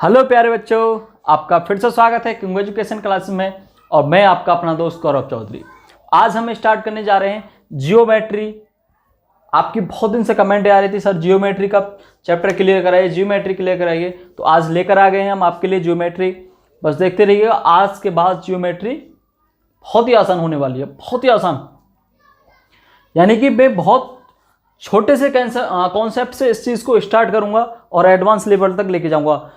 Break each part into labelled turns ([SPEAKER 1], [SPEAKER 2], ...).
[SPEAKER 1] Hello प्यारे बच्चों, आपका फिर से स्वागत है किंग एजुकेशन क्लास में। और मैं आपका अपना दोस्त गौरव चौधरी। आज हम स्टार्ट करने जा रहे हैं जियोमेट्री। आपकी बहुत दिन से कमेंट आ रही थी, सर जियोमेट्री का चैप्टर क्लियर कराइए, जियोमेट्री क्लियर कराइए। तो आज लेकर आ गए हैं हम आपके लिए जियोमेट्री। बस देखते रहिएगा, आज के बाद जियोमेट्री बहुत ही आसान होने वाली है, बहुत ही आसान। यानी कि मैं बहुत छोटे से कॉन्सेप्ट से इस चीज़ को स्टार्ट करूंगा और एडवांस लेवल तक लेके जाऊंगा।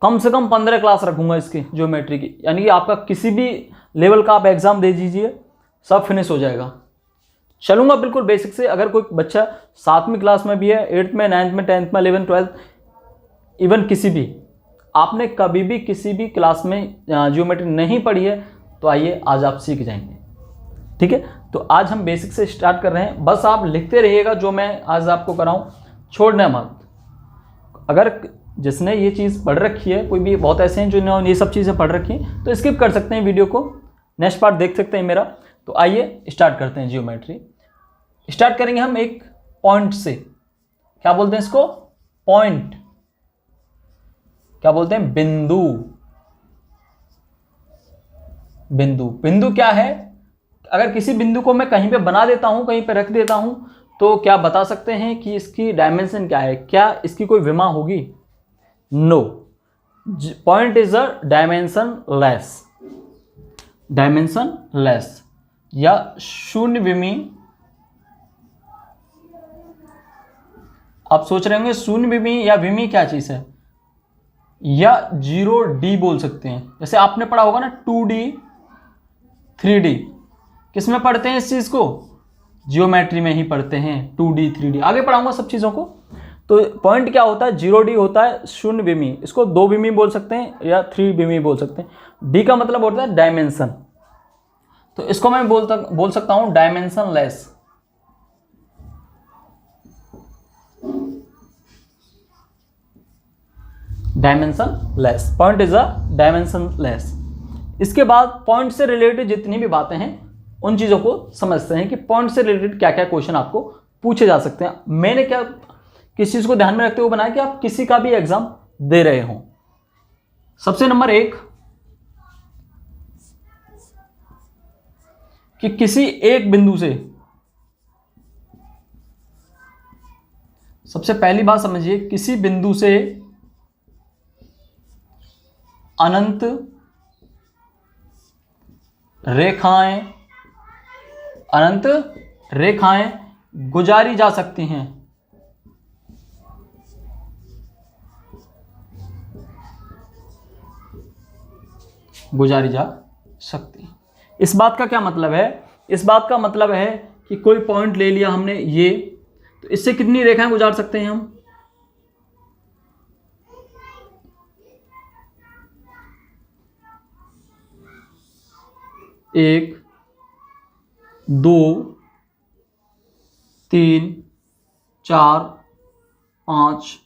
[SPEAKER 1] कम से कम 15 क्लास रखूंगा इसकी ज्योमेट्री की। यानी कि आपका किसी भी लेवल का आप एग्जाम दे दीजिए, सब फिनिश हो जाएगा। चलूंगा बिल्कुल बेसिक से। अगर कोई बच्चा 7वीं क्लास में भी है, 8th में, 9th में, 10th में, 11th, 12th, इवन किसी भी, आपने कभी भी किसी भी क्लास में ज्योमेट्री नहीं पढ़ी है, तो आइए आज आप सीख जाएंगे। ठीक है, तो आज हम बेसिक से स्टार्ट कर रहे हैं। बस आप लिखते रहिएगा जो मैं आज आपको कराऊं, छोड़ना मत। अगर जिसने ये चीज़ पढ़ रखी है, कोई भी बहुत ऐसे हैं जिन्होंने ये सब चीज़ें पढ़ रखी हैं, तो स्किप कर सकते हैं वीडियो को, नेक्स्ट पार्ट देख सकते हैं मेरा। तो आइए स्टार्ट करते हैं जियोमेट्री। स्टार्ट करेंगे हम एक पॉइंट से। क्या बोलते हैं इसको? पॉइंट। क्या बोलते हैं? बिंदु। बिंदु। बिंदु क्या है? अगर किसी बिंदु को मैं कहीं पे बना देता हूं, कहीं पे रख देता हूं, तो क्या बता सकते हैं कि इसकी डायमेंशन क्या है? क्या इसकी कोई विमा होगी? No. Point is a dimensionless. Dimensionless या शून्य विमी। आप सोच रहे होंगे शून्य विमी या विमी क्या चीज है, या 0D बोल सकते हैं। जैसे आपने पढ़ा होगा ना 2D 3D। किस में पढ़ते हैं इस चीज को? जियोमेट्री में ही पढ़ते हैं, 2D 3D। आगे पढ़ाऊंगा सब चीजों को। तो पॉइंट क्या होता है? 0D होता है शून्य विमी। इसको 2 विमी बोल सकते हैं या 3 विमी बोल सकते हैं। D का मतलब होता है डायमेंशन। तो इसको मैं बोल सकता हूं dimension less. Dimension less. Point is a dimension less. इसके बाद पॉइंट से रिलेटेड जितनी भी बातें हैं, उन चीजों को समझते हैं कि पॉइंट से रिलेटेड क्या क्या क्वेश्चन आपको पूछे जा सकते हैं। मैंने क्या किस चीज को ध्यान में रखते हुए बनाया कि आप किसी का भी एग्जाम दे रहे हो। सबसे नंबर 1 कि किसी एक बिंदु से, सबसे पहली बात समझिए, किसी बिंदु से अनंत रेखाएं गुजारी जा सकती हैं। गुजारी जा सकती। इस बात का क्या मतलब है? इस बात का मतलब है कि कोई पॉइंट ले लिया हमने ये, तो इससे कितनी रेखाएं गुजार सकते हैं हम? 1 2 3 4 5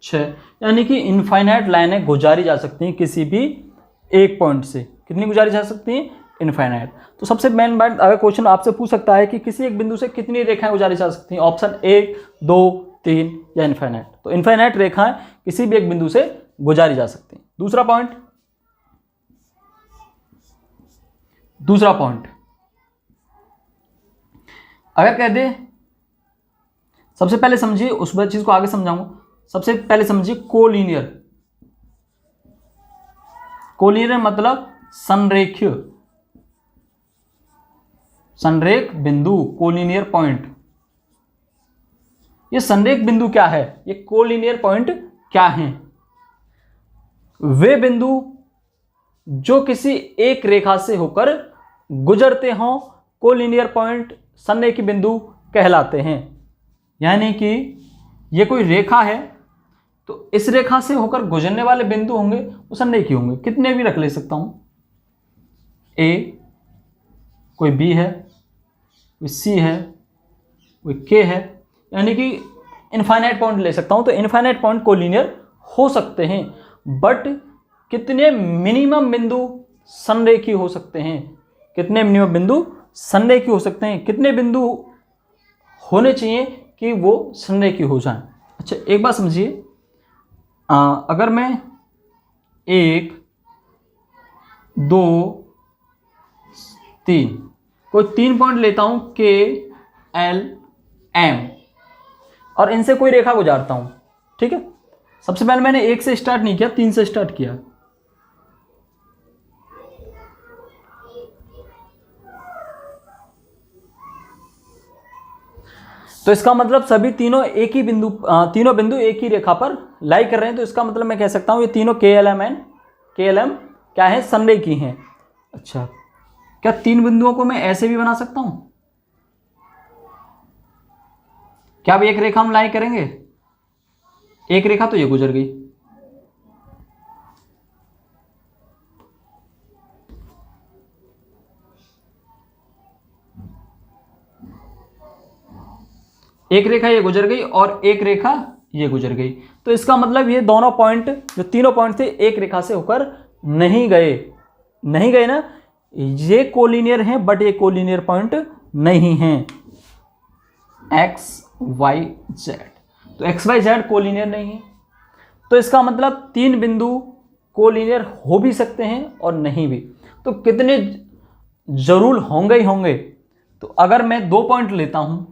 [SPEAKER 1] 6, यानी कि इनफाइनाइट लाइनें गुजारी जा सकती हैं किसी भी एक पॉइंट से। कितनी गुजारी जा सकती हैं? इनफाइनाइट। तो सबसे मेन बात, अगर क्वेश्चन आपसे पूछ सकता है कि किसी एक बिंदु से कितनी रेखाएं गुजारी जा सकती हैं, ऑप्शन 1 2 3 या इनफाइनाइट। तो इनफाइनाइट रेखाएं किसी भी एक बिंदु से गुजारी जा सकती हैं। दूसरा पॉइंट, अगर कह दे, सबसे पहले समझिए, उस चीज को आगे समझाऊंगा। सबसे पहले समझिए कोलिनियर। कोलिनियर मतलब संरेखीय, संरेख बिंदु, कोलिनियर पॉइंट। ये संरेख बिंदु क्या है? ये कोलिनियर पॉइंट क्या है? वे बिंदु जो किसी एक रेखा से होकर गुजरते हों, कोलिनियर पॉइंट, संरेखी बिंदु कहलाते हैं। यानी कि ये कोई रेखा है, तो इस रेखा से होकर गुजरने वाले बिंदु होंगे वो संरेखी होंगे। कितने भी रख ले सकता हूं, A, कोई B है, कोई C है, कोई K है, यानी कि इनफाइनाइट पॉइंट ले सकता हूं। तो इनफाइनाइट पॉइंट कोलिनियर हो सकते हैं, बट कितने मिनिमम बिंदु संरेखी हो सकते हैं? कितने मिनिमम बिंदु संरेखी हो सकते हैं? कितने बिंदु होने चाहिए कि वो संरेखी हो जाए? अच्छा, एक बात समझिए, अगर मैं 1 2 3, कोई 3 पॉइंट लेता हूं K L M और इनसे कोई रेखा गुजारता हूं। ठीक है, सबसे पहले मैंने 1 से स्टार्ट नहीं किया, 3 से स्टार्ट किया। तो इसका मतलब सभी तीनों एक ही बिंदु, तीनों बिंदु एक ही रेखा पर लाई कर रहे हैं। तो इसका मतलब मैं कह सकता हूं ये तीनों KLM क्या है, संरेखी हैं। अच्छा, क्या 3 बिंदुओं को मैं ऐसे भी बना सकता हूं? क्या अब एक रेखा हम लाई करेंगे? एक रेखा तो ये गुजर गई, एक रेखा ये गुजर गई और एक रेखा ये गुजर गई। तो इसका मतलब ये दोनों पॉइंट, जो तीनों पॉइंट थे, एक रेखा से होकर नहीं गए ना। ये कोलिनियर हैं बट ये कोलिनियर पॉइंट नहीं हैं। एक्स वाई जेड, तो एक्स वाई जेड कोलिनियर नहीं है। तो इसका मतलब 3 बिंदु कोलिनियर हो भी सकते हैं और नहीं भी। तो कितने जरूर होंगे ही होंगे। तो अगर मैं 2 पॉइंट लेता हूं,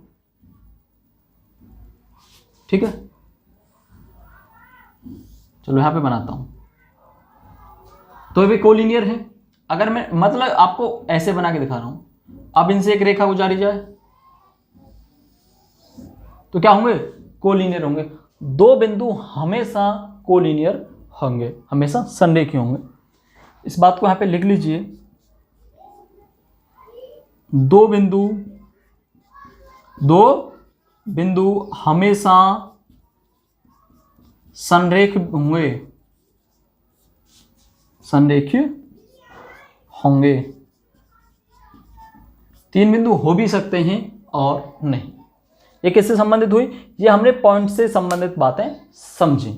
[SPEAKER 1] ठीक है, चलो यहां पे बनाता हूं, तो ये कोलिनियर है। अगर मैं मतलब आपको ऐसे बना के दिखा रहा हूं, अब इनसे एक रेखा गुजारी जाए तो क्या होंगे? कोलिनियर होंगे। 2 बिंदु हमेशा कोलिनियर होंगे, हमेशा संरेखी होंगे। इस बात को यहां पे लिख लीजिए, 2 बिंदु हमेशा संरेखी होंगे। 3 बिंदु हो भी सकते हैं और नहीं। ये किससे संबंधित हुई? ये हमने पॉइंट से संबंधित बातें समझी।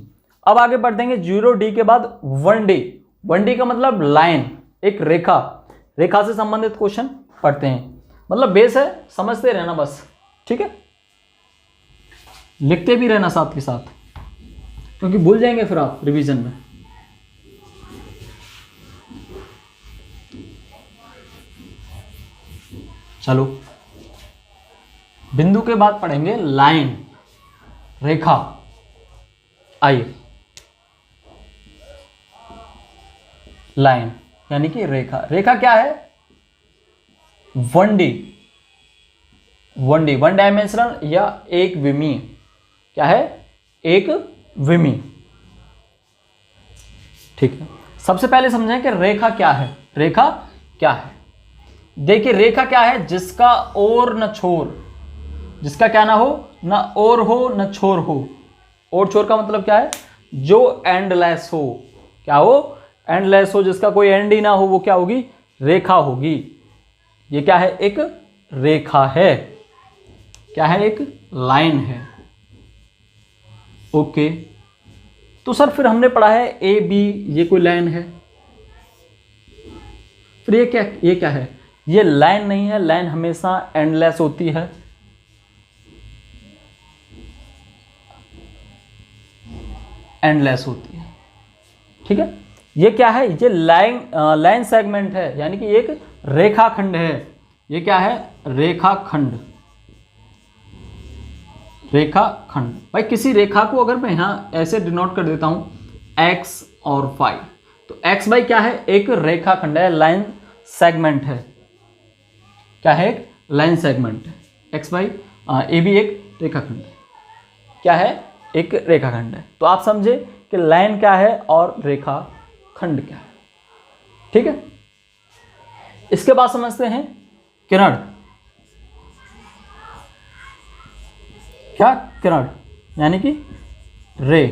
[SPEAKER 1] अब आगे बढ़ देंगे 0D के बाद 1D। 1D का मतलब लाइन, एक रेखा से संबंधित क्वेश्चन पढ़ते हैं। मतलब बेस है, समझते रहना बस, ठीक है, लिखते भी रहना साथ के साथ, क्योंकि भूल जाएंगे फिर आप रिवीजन में। चलो, बिंदु के बाद पढ़ेंगे लाइन, रेखा। आइए, लाइन यानी कि रेखा क्या है? 1D, वन डायमेंशनल या एक विमीय। क्या है? एक विमीय। ठीक है, सबसे पहले समझें कि रेखा क्या है। रेखा क्या है? देखिए, रेखा क्या है? जिसका ओर न छोर, जिसका क्या ना हो, ना ओर हो न छोर हो। ओर छोर का मतलब क्या है? जो एंडलेस हो। क्या हो? एंडलेस हो, जिसका कोई एंड ही ना हो, वो क्या होगी? रेखा होगी। ये क्या है? एक रेखा है। क्या है? एक लाइन है। ओके, तो सर फिर हमने पढ़ा है ए बी, ये कोई लाइन है। फिर ये क्या है? ये लाइन नहीं है। लाइन हमेशा एंडलेस होती है। एंडलेस होती है, ठीक है। ये क्या है? ये लाइन सेगमेंट है, यानी कि एक रेखाखंड है। ये क्या है? रेखाखंड। भाई किसी रेखा को अगर मैं यहां ऐसे डिनोट कर देता हूं x और y, तो x y क्या है? एक रेखाखंड है, लाइन सेगमेंट है। क्या है? एक लाइन सेगमेंट है। x y ए भी एक रेखाखंड है। क्या है? एक रेखाखंड है। तो आप समझे कि लाइन क्या है और रेखाखंड क्या है, ठीक है। इसके बाद समझते हैं किरण। क्या? किरण यानी कि रे।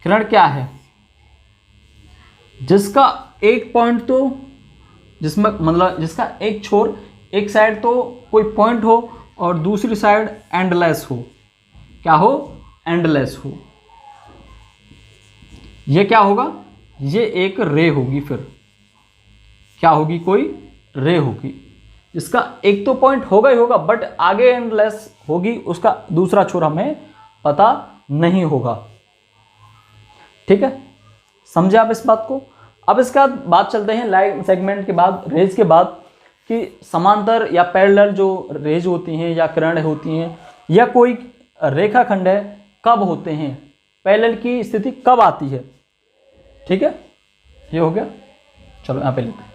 [SPEAKER 1] किरण क्या है? जिसका एक पॉइंट तो, जिसमें मतलब जिसका एक छोर, एक साइड तो कोई पॉइंट हो और दूसरी साइड एंडलेस हो। क्या हो? एंडलेस हो। ये क्या होगा? ये एक रे होगी। फिर क्या होगी? कोई रे होगी, इसका एक तो पॉइंट होगा ही होगा, बट आगे एंडलेस होगी, उसका दूसरा छोर हमें पता नहीं होगा, ठीक है। समझे आप इस बात को। अब इसका बात चलते हैं लाइन सेगमेंट के बाद, रेज के बाद, कि समांतर या पैरेलल जो रेज होती हैं या किरण होती हैं या कोई रेखाखंड है कब होते हैं, पैरेलल की स्थिति कब आती है। ठीक है, ये हो गया। चलो यहाँ पे लिखते हैं,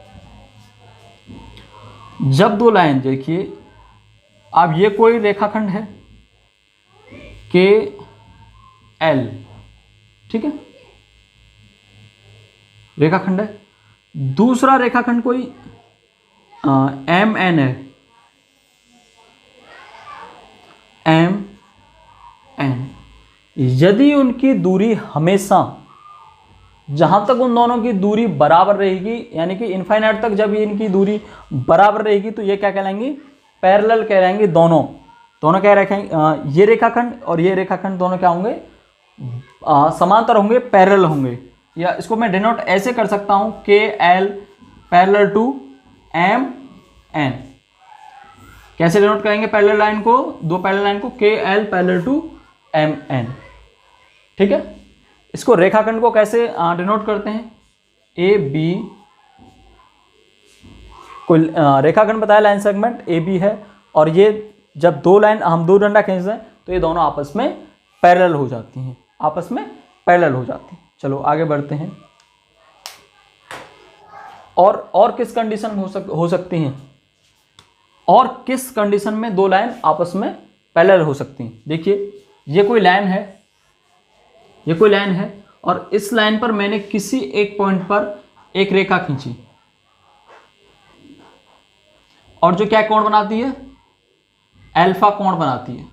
[SPEAKER 1] जब दो लाइन, देखिए अब ये कोई रेखाखंड है के एल, ठीक है, रेखाखंड है। दूसरा रेखाखंड कोई एम एन है, एम एन। यदि उनकी दूरी हमेशा, जहां तक उन दोनों की दूरी बराबर रहेगी, यानी कि इनफाइनाइट तक जब इनकी दूरी बराबर रहेगी, तो ये क्या कहलाएंगी, पैरेलल कहलाएंगे। दोनों क्या रखेंगे, ये रेखाखंड और ये रेखाखंड दोनों क्या होंगे, समांतर होंगे, पैरेलल होंगे। या इसको मैं डिनोट ऐसे कर सकता हूं, K L parallel to M N. कैसे डिनोट करेंगे पैरेलल लाइन को, दो पैरेलल लाइन को, K L parallel to M N. ठीक है, इसको रेखाखंड को कैसे डिनोट करते हैं, ए बी। कोई रेखाखंड बताया, लाइन सेगमेंट ए बी है, और ये जब दो लाइन, हम दो डंडा खींचते हैं तो ये दोनों आपस में पैरेलल हो जाती हैं, आपस में पैरेलल हो जाती हैं। चलो आगे बढ़ते हैं। और किस कंडीशन में हो सकती हैं, और किस कंडीशन में दो लाइन आपस में पैरेलल हो सकती हैं। देखिए ये कोई लाइन है, ये कोई लाइन है, और इस लाइन पर मैंने किसी एक पॉइंट पर एक रेखा खींची, और जो क्या कोण बनाती है, अल्फा कोण बनाती है।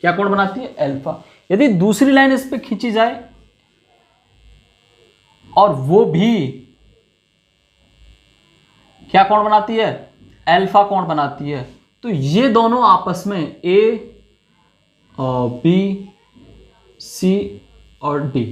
[SPEAKER 1] क्या कोण बनाती है, अल्फा। यदि दूसरी लाइन इस पे खींची जाए और वो भी क्या कोण बनाती है, अल्फा कोण बनाती है, तो ये दोनों आपस में ए बी सी और डी,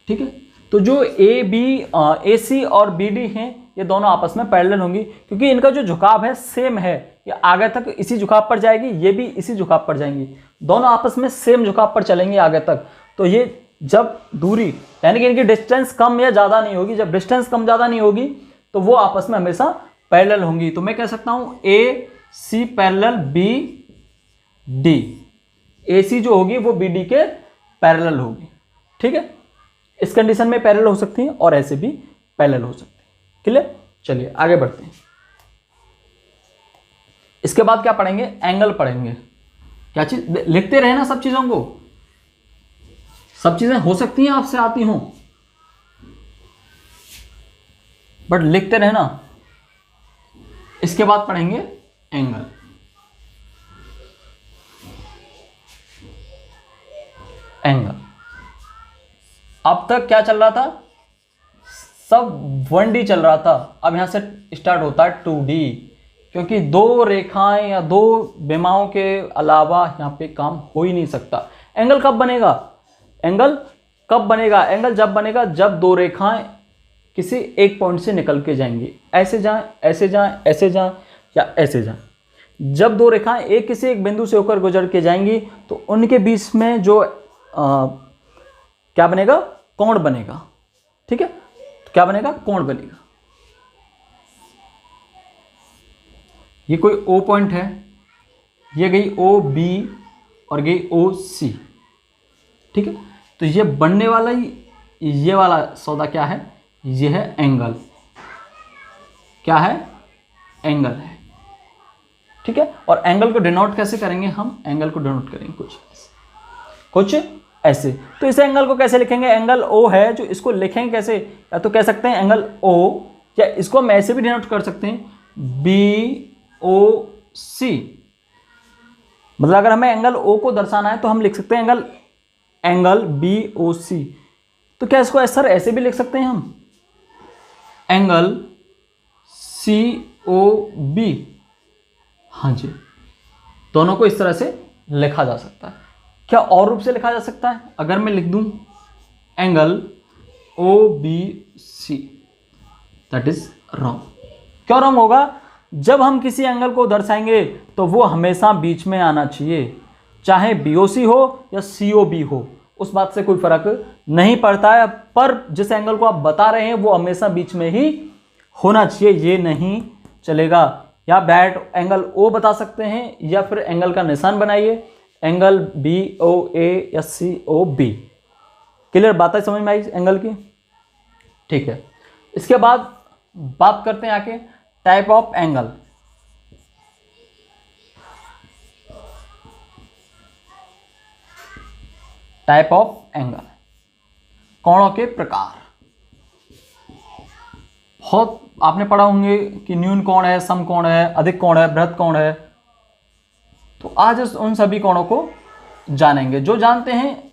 [SPEAKER 1] ठीक है। तो जो ए सी और बी डी हैं, ये दोनों आपस में पैरेलल होंगी, क्योंकि इनका जो झुकाव है सेम है। ये आगे तक इसी झुकाव पर जाएगी, ये भी इसी झुकाव पर जाएंगी, दोनों आपस में सेम झुकाव पर चलेंगे आगे तक। तो ये जब दूरी, यानी कि इनकी डिस्टेंस कम या ज़्यादा नहीं होगी, जब डिस्टेंस कम ज़्यादा नहीं होगी तो वो आपस में हमेशा पैरेलल होंगी। तो मैं कह सकता हूँ ए सी पैरेलल बी डी, ए सी जो होगी वो बी डी के पैरेलल होगी, ठीक है। इस कंडीशन में पैरेलल हो सकती हैं और ऐसे भी पैरेलल हो सकती है। क्लियर, चलिए आगे बढ़ते हैं। इसके बाद क्या पढ़ेंगे, एंगल पढ़ेंगे। क्या चीज, लिखते रहे ना सब चीजों को, सब चीजें हो सकती हैं आपसे आती हों, बट लिखते रहे ना। इसके बाद पढ़ेंगे एंगल। एंगल अब तक क्या चल रहा था, सब 1D चल रहा था। अब यहां से स्टार्ट होता है 2D, क्योंकि दो रेखाएं या दो विमाओं के अलावा यहां पे काम हो ही नहीं सकता। एंगल कब बनेगा, एंगल कब बनेगा, एंगल जब बनेगा जब दो रेखाएं किसी एक पॉइंट से निकल के जाएंगी, ऐसे जाएं, ऐसे जाएं, ऐसे जाएं या ऐसे जाएं। जब दो रेखाएं एक किसी एक बिंदु से होकर गुजर के जाएंगी तो उनके बीच में जो क्या बनेगा, कोण बनेगा, ठीक है। तो क्या बनेगा, कोण बनेगा। ये कोई O पॉइंट है, ये गई OB और गई OC, ठीक है। तो ये बनने वाला ही, ये वाला सौदा क्या है, ये है एंगल। क्या है, एंगल है, ठीक है। और एंगल को डिनोट कैसे करेंगे हम, एंगल को डिनोट करेंगे कुछ ऐसे। तो इस एंगल को कैसे लिखेंगे, एंगल O है जो, इसको लिखेंगे कैसे, या तो कह सकते हैं एंगल O, या इसको हम ऐसे भी डिनोट कर सकते हैं BOC। मतलब अगर हमें एंगल O को दर्शाना है तो हम लिख सकते हैं एंगल BOC। तो क्या इसको सर ऐसे भी लिख सकते हैं हम, एंगल COB। हाँ जी, दोनों को इस तरह से लिखा जा सकता है। क्या और रूप से लिखा जा सकता है, अगर मैं लिख दूं angle OBC, that is wrong. क्यों रॉन्ग होगा, जब हम किसी एंगल को दर्शाएंगे तो वो हमेशा बीच में आना चाहिए, चाहे BOC हो या COB हो, उस बात से कोई फर्क नहीं पड़ता है, पर जिस एंगल को आप बता रहे हैं वो हमेशा बीच में ही होना चाहिए, ये नहीं चलेगा। या बैट एंगल ओ बता सकते हैं, या फिर एंगल का निशान बनाइए, एंगल BOA या COB। क्लियर बात है, समझ में आई एंगल की? ठीक है, इसके बाद बात करते हैं आके type of angle. Type of angle, कोणों के प्रकार। बहुत आपने पढ़ा होंगे कि न्यून कोण है, सम कोण है, अधिक कोण है, बृहत कोण है। तो आज उन सभी कोणों को जानेंगे। जो जानते हैं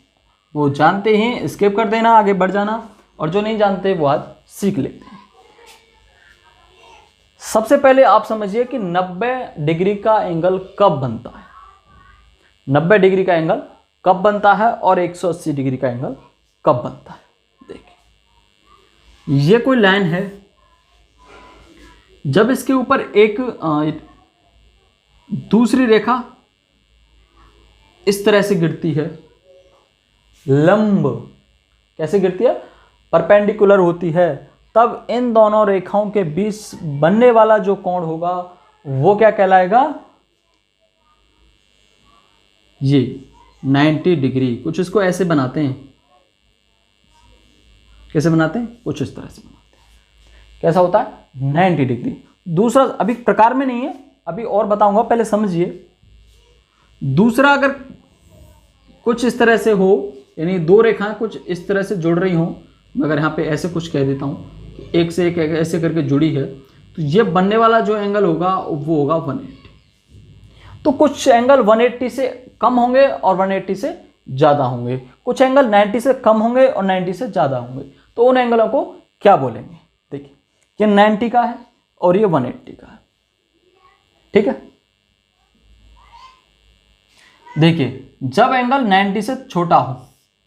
[SPEAKER 1] वो जानते हैं, स्किप कर देना, आगे बढ़ जाना, और जो नहीं जानते वो आज सीख लेते हैं। सबसे पहले आप समझिए कि 90 डिग्री का एंगल कब बनता है। 90 डिग्री का एंगल कब बनता है और 180 डिग्री का एंगल कब बनता है। देखिए, ये कोई लाइन है, जब इसके ऊपर एक दूसरी रेखा इस तरह से गिरती है, लंब, कैसे गिरती है, परपेंडिकुलर होती है, तब इन दोनों रेखाओं के बीच बनने वाला जो कोण होगा वो क्या कहलाएगा, ये 90 डिग्री। कुछ इसको ऐसे बनाते हैं, कैसे बनाते हैं, कुछ इस तरह से बनाते हैं। कैसा होता है, 90 डिग्री। दूसरा अभी प्रकार में नहीं है, अभी और बताऊंगा, पहले समझिए। दूसरा अगर कुछ इस तरह से हो, यानी दो रेखाएं कुछ इस तरह से जुड़ रही हों, मगर यहाँ पे ऐसे कुछ कह देता हूँ कि एक से एक ऐसे करके जुड़ी है, तो ये बनने वाला जो एंगल होगा वो होगा 180। तो कुछ एंगल 180 से कम होंगे और 180 से ज़्यादा होंगे, कुछ एंगल 90 से कम होंगे और 90 से ज़्यादा होंगे। तो उन एंगलों को क्या बोलेंगे, देखिए, ये 90 का है और ये 180 का है। ठीक है, देखिए, जब एंगल 90 से छोटा हो,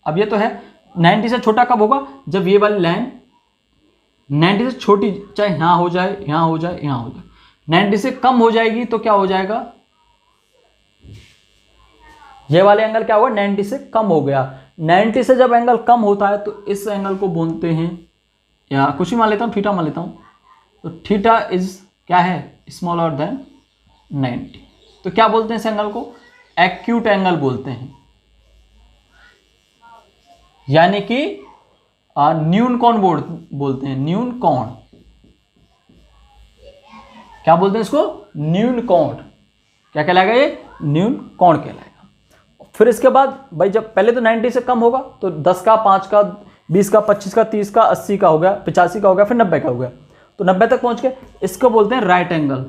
[SPEAKER 1] अब ये तो है 90 से छोटा कब होगा, जब ये वाली लाइन 90 से छोटी, चाहे यहां हो जाए, यहां हो जाए, यहां हो जाए, 90 से कम हो जाएगी तो क्या हो जाएगा, ये वाले एंगल क्या होगा, 90 से कम हो गया। 90 से जब एंगल कम होता है तो इस एंगल को बोलते हैं, या कुछ ही मान लेता हूं, थीटा मान लेता हूं, तो थीटा इज क्या है, स्मॉलर देन 90। तो क्या बोलते हैं इस एंगल को, एक्यूट एंगल बोलते हैं, यानी कि न्यून कोण बोलते हैं, न्यून कोण। क्या बोलते हैं इसको, न्यून कोण। क्या कहलाएगा ये, न्यून कोण कहलाएगा। फिर इसके बाद भाई, जब पहले तो 90 से कम होगा तो 10 का, 5 का, 20 का, 25 का, 30 का, 80 का हो गया, 85 का हो गया, फिर 90 का हो गया, तो 90 तक पहुंच गए। इसको बोलते हैं राइट एंगल।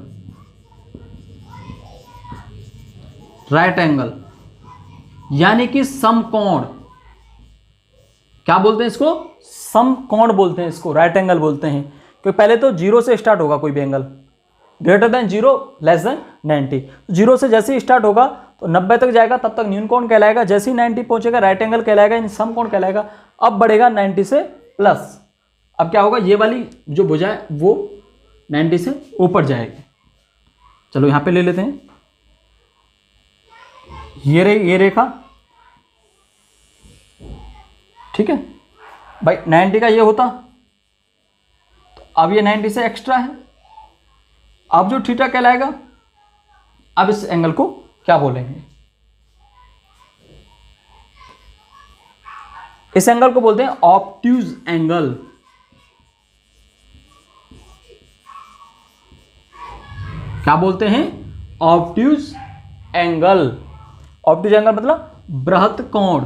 [SPEAKER 1] राइट एंगल यानी कि समकोण। क्या बोलते हैं इसको, समकोण बोलते हैं इसको, राइट एंगल बोलते हैं। क्योंकि पहले तो 0 से स्टार्ट होगा कोई भी angle, greater than 0, less than 90। 0 से जैसे ही स्टार्ट होगा तो 90 तक जाएगा, तब तक न्यून कोण कहलाएगा। जैसे ही 90 पहुंचेगा राइट एंगल कहलाएगा, यानी समकोण कहलाएगा। अब बढ़ेगा 90 से प्लस, अब क्या होगा, ये वाली जो भुजा है वो 90 से ऊपर जाएगी। चलो यहां पे ले लेते हैं, ये रेखा, ठीक है भाई, 90 का ये होता, तो अब ये 90 से एक्स्ट्रा है। अब जो थीटा कहलाएगा, अब इस एंगल को क्या बोलेंगे, इस एंगल को बोलते हैं ऑब्ट्यूज एंगल। क्या बोलते हैं, ऑब्ट्यूज एंगल। ऑब्ट्यूज एंगल मतलब बृहत कोण।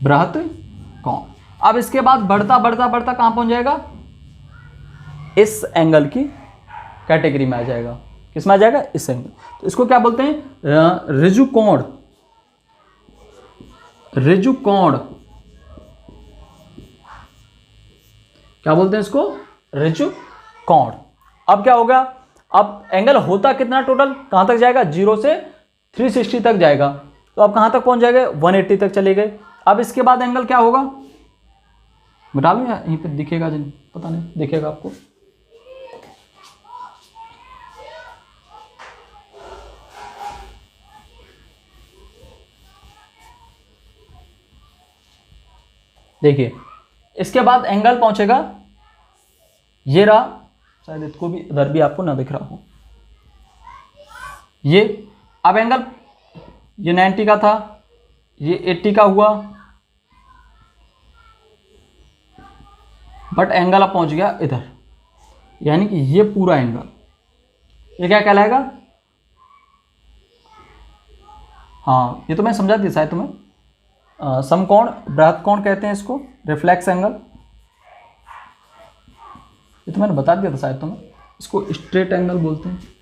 [SPEAKER 1] बृहत कोण। अब इसके बाद बढ़ता बढ़ता बढ़ता कहां पहुंच जाएगा, इस एंगल की कैटेगरी में आ जाएगा। किस में आ जाएगा, इस एंगल। तो इसको क्या बोलते हैं, ऋजु कोण। ऋजु कोण क्या बोलते हैं इसको, ऋजु कोण। अब क्या होगा, अब एंगल होता कितना टोटल, कहां तक जाएगा, 0 से 360 तक जाएगा। तो अब कहां तक पहुंच जाएगा, 180 तक चले गए। अब इसके बाद एंगल क्या होगा, बता लूं या यहीं पे दिखेगा, पता नहीं दिखेगा आपको, देखिए इसके बाद एंगल पहुंचेगा, ये रहा, शायद इसको भी इधर भी आपको ना दिख रहा हो, ये अब एंगल ये 90 का था, ये 80 का हुआ, बट एंगल अब पहुंच गया इधर, यानी कि ये पूरा एंगल, ये क्या कहलाएगा? हाँ ये तो मैं समझा दिया शायद तुम्हें, समकोण, बृहद कोण कहते हैं इसको, रिफ्लेक्स एंगल, ये तो मैंने बता दिया था शायद तुम्हें, इसको स्ट्रेट एंगल बोलते हैं।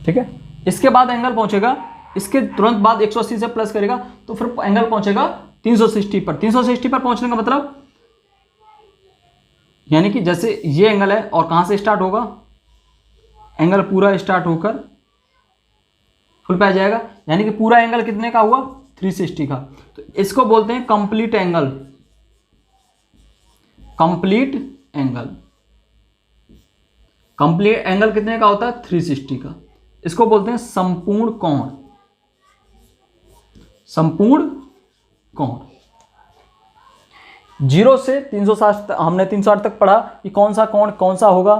[SPEAKER 1] ठीक है, इसके बाद एंगल पहुंचेगा, इसके तुरंत बाद 180 से प्लस करेगा तो फिर एंगल पहुंचेगा 360 पर। 360 पर पहुंचने का मतलब यानी कि जैसे ये एंगल है और कहां से स्टार्ट होगा, एंगल पूरा स्टार्ट होकर फुल पे आ जाएगा, यानी कि पूरा एंगल कितने का हुआ? 360 का। तो इसको बोलते हैं complete angle, complete angle. Complete angle कितने का होता है? 360 का। इसको बोलते हैं संपूर्ण कोण, संपूर्ण कोण। 0 से 360, हमने 360 तक पढ़ा कि कौन सा कोण कौन सा होगा,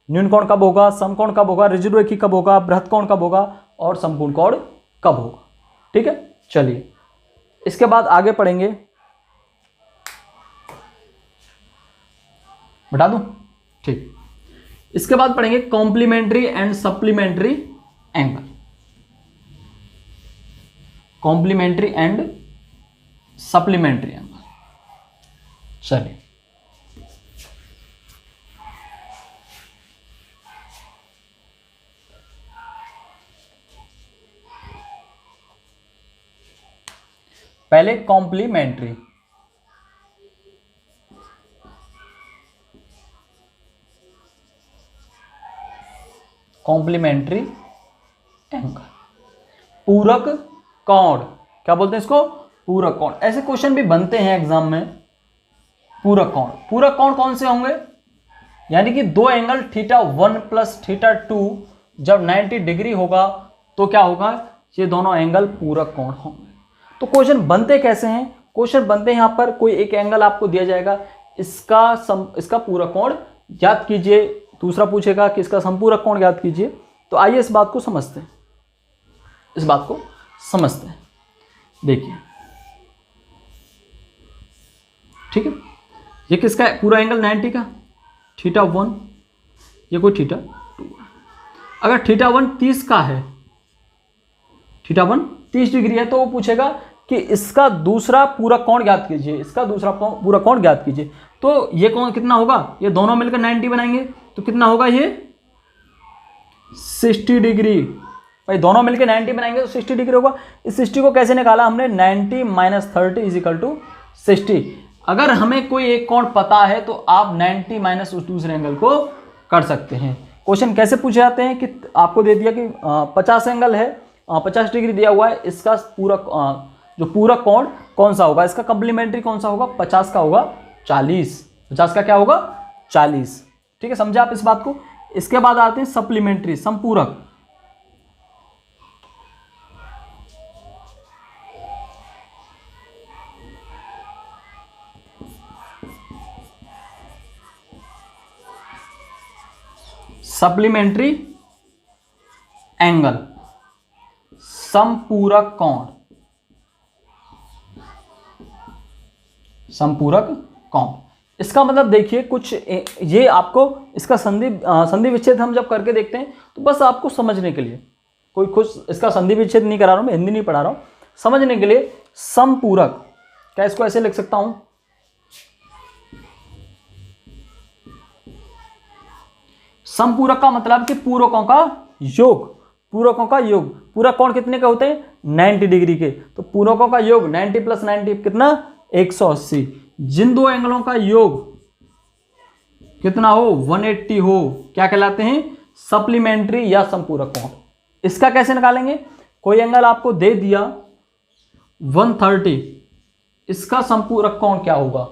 [SPEAKER 1] न्यून कोण कब होगा, समकोण कब होगा, ऋजुरेखी कब होगा, बृहद कोण कब होगा और संपूर्ण कोण कब होगा। ठीक है, चलिए इसके बाद आगे पढ़ेंगे, बता दूं? ठीक, इसके बाद पढ़ेंगे complementary and supplementary angle, complementary and supplementary angle. चलिए पहले कॉम्प्लीमेंट्री, कॉम्प्लीमेंट्री एंगल, पूरक कोण, क्या बोलते हैं इसको? पूरक कोण। ऐसे क्वेश्चन भी बनते हैं एग्जाम में। पूरक कोण, पूरक कोण कौन से होंगे? यानी कि दो एंगल θ1 प्लस θ2 जब 90 डिग्री होगा तो क्या होगा? ये दोनों एंगल पूरक कोण होंगे। तो क्वेश्चन बनते कैसे हैं? क्वेश्चन बनते हैं, यहां पर कोई एक एंगल आपको दिया जाएगा, इसका पूरक कोण ज्ञात कीजिए, दूसरा पूछेगा कि इसका संपूरक कोण ज्ञात कीजिए। तो आइए इस बात को समझते हैं, इस बात को समझते हैं। देखिए ठीक है, ये किसका है? पूरा एंगल 90 का, θ1, ये कोई θ2। अगर θ1 30 का है, θ1 30 डिग्री है, तो वो पूछेगा कि इसका दूसरा पूरक कोण ज्ञात कीजिए, इसका दूसरा पूरक कोण ज्ञात कीजिए। तो ये कोण कितना होगा? ये दोनों मिलकर 90 बनाएंगे तो कितना होगा? ये 60 डिग्री। भाई दोनों मिलकर 90 बनाएंगे तो 60 डिग्री होगा। इस 60 को कैसे निकाला हमने? 90 माइनस 30 इज इक्वल टू 60। अगर हमें कोई एक कोण पता है तो आप 90 माइनस उस दूसरे एंगल को कर सकते हैं। क्वेश्चन कैसे पूछे जाते हैं कि आपको दे दिया कि 50 एंगल है, 50 डिग्री दिया हुआ है, इसका पूरक जो पूरक कोण कौन सा होगा, इसका कॉम्प्लीमेंट्री कौन सा होगा? 50 का होगा 40, 50 का क्या होगा? 40। ठीक है, समझे आप इस बात को? इसके बाद आते हैं सप्लीमेंट्री, संपूरक। सप्लीमेंट्री एंगल, संपूरक कोण, संपूरक कोण। इसका मतलब देखिए कुछ ये आपको इसका संधि विच्छेद हम जब करके देखते हैं तो बस आपको समझने के लिए, कोई कुछ इसका संधि विच्छेद नहीं करा रहा हूं मैं, हिंदी नहीं पढ़ा रहा हूं, समझने के लिए संपूरक, क्या इसको ऐसे लिख सकता हूं? संपूरक का मतलब कि पूरकों का योग, पूरकों का योग। पूरक कोण कितने के होते हैं? 90 डिग्री के। तो पूरकों का योग 90 प्लस 90 कितना? 180। जिन दो एंगलों का योग कितना हो? 180 हो, क्या कहलाते हैं? सप्लीमेंट्री या संपूरक कोण। इसका कैसे निकालेंगे? कोई एंगल आपको दे दिया 130, इसका संपूरक कोण क्या होगा?